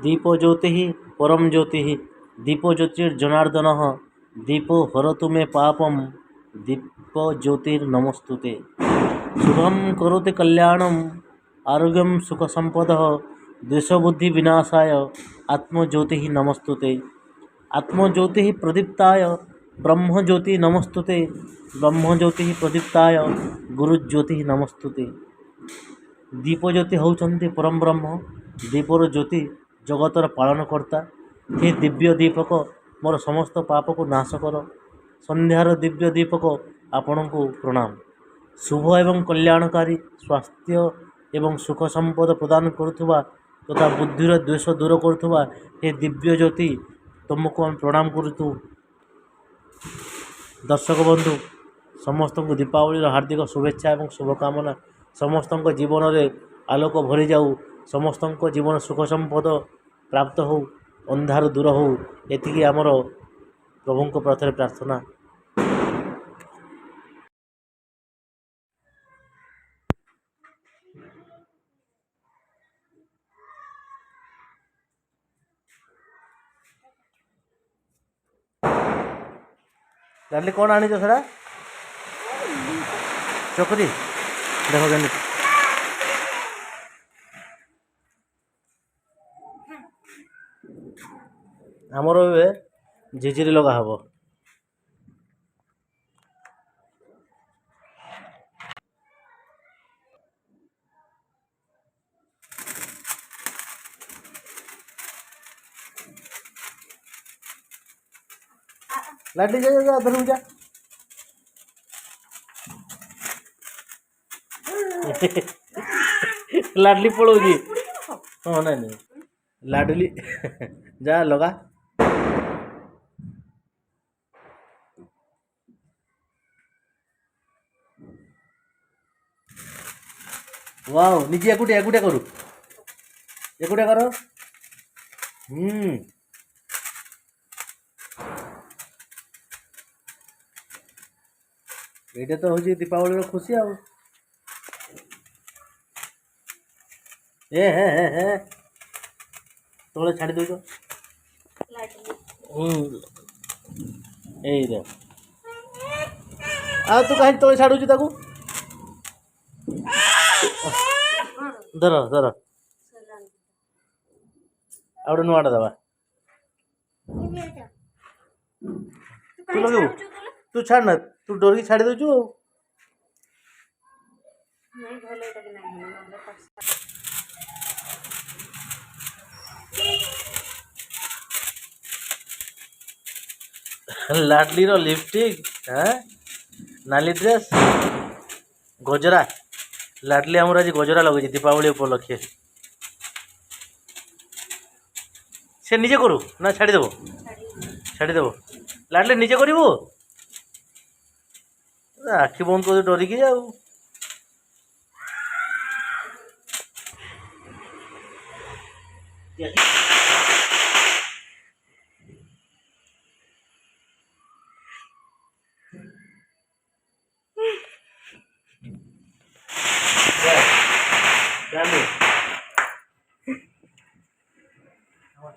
दीपो ज्योति परम ज्योति दीपो ज्योतिर्जनार्दन दीपो हरतु मे पापम दीपो ज्योतिर्नमस्तुते शुभम करोति कल्याणम आरोग्यम सुख संपद द्वेषबुद्धि विनाशाय आत्मज्योति नमस्तुते आत्मज्योति प्रदीप्ताय ब्रह्मज्योति नमस्तुते ब्रह्मज्योति प्रदीप्ताय गुरुज्योति नमस्तुते दीपज्योति होउछन्ति परम ब्रह्म दीपर ज्योति जगतर पालनकर्ता हे दिव्य दीपक मोर समस्त पाप को नाश कर संध्यार दिव्य दीपक आपण को प्रणाम शुभ एवं कल्याणकारी स्वास्थ्य एवं सुख संपद प्रदान करुवा तथा बुद्धिर द्वेष दूर करुवा हे दिव्य ज्योति तुमको हम प्रणाम करूँ। दर्शक बंधु समस्त को दीपावली हार्दिक शुभेच्छा एवं शुभकामना समस्त जीवन में आलोक भरी जाऊ समस्त जीवन सुख संपद प्राप्त हो अंधार दूर हो एति आमर प्रभु को प्रार्थना प्रार्थना। लाडली कौन आनी सड़ा चकरी देख के आमर झिझिरी लगा हब लाडली जा जा धरू जा लाडली पड़ोगी हाँ नहीं नहीं लाडली जा लगा वाओ निजे एकुटिया एकुटिया करू एकुटिया करो ये तो हूँ दीपावली खुशी आ हे तले छाड़ी दो आ तू कहीं तले छाड़ू ताकू धर धर आउटे नुआटा दबा तू लगे तू छाड़ ना तू डर की छाड़ी दौचु लाडली रो लिपस्टिक नाली ड्रेस गजरा लाडली आमर आज गजरा लगे दीपावली उपलक्षे से निजे करू ना छाड़देव लाडली निजे करू आखि बंद कर डरिकी जाऊ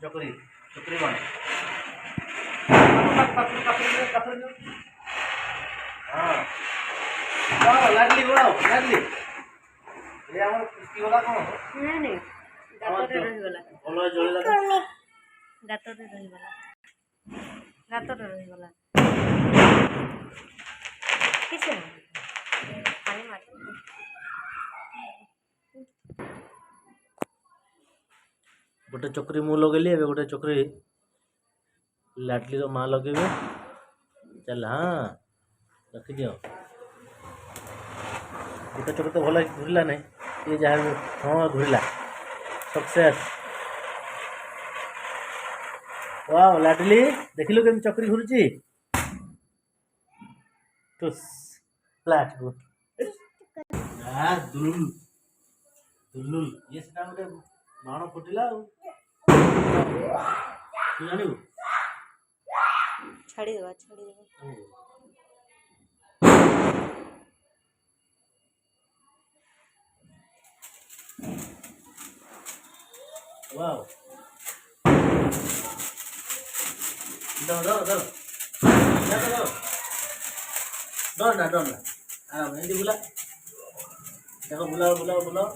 चकरी चकरी मान हाँ लाडली बोलाओ लाडली ये हमर पुष्टि वाला कौन नहीं नहीं गातरे रही वाला बोलो जले लगा गातरे रही वाला किसे पानी मार गोटे चक्री मु लगेली ए गोटे चक्री लाडली रो माँ लगे चल हाँ रखी दियो गोटे चक्री तो भल घूरला नहीं ये जहाँ हाँ घूरला सक्सेस वाह लाडली देखिलु केम चक्री घूरुची तो फ्लैट गो दुलुल दुलुल ये सेटा गोटे बाण फुटिला तू जानिबु छाड़ी देवा वाओ धरो धरो धरो धरो धरो डर ना एमती बुला देखो बुलाओ बुलाओ बुलाओ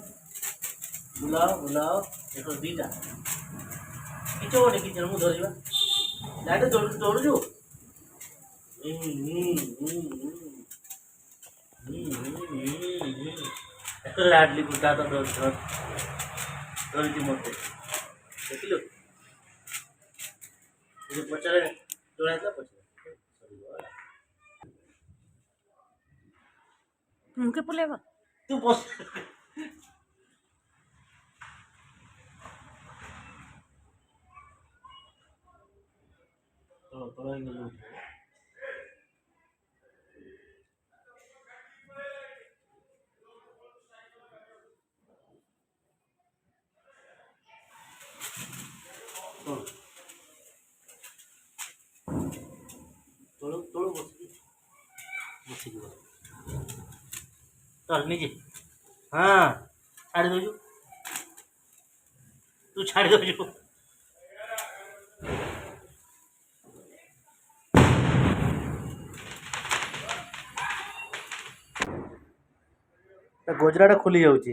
बुलाओ बुलाओ देखो दीटा किच गोटे किच मुझे धरवा लाइट दौड़ू लाडली कुटा तो धरती मत देखिल पचारे जोड़ा पचारे मुके पुलेवा तू बस तोड़ो तोड़ो बस चल नीचे हाँ छाड़ दो तू छाड़ दो गोजराटा खोली जाऊँगी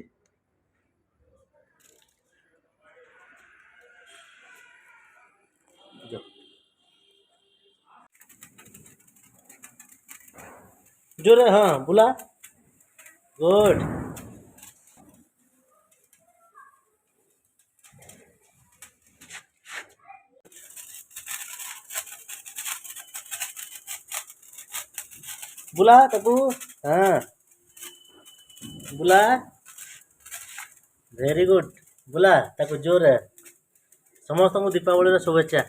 जोरे हाँ बुला गुड बुला तकू हाँ बुला वेरी गुड बुला ताको जोर समस्त दीपावली शुभेच्छा।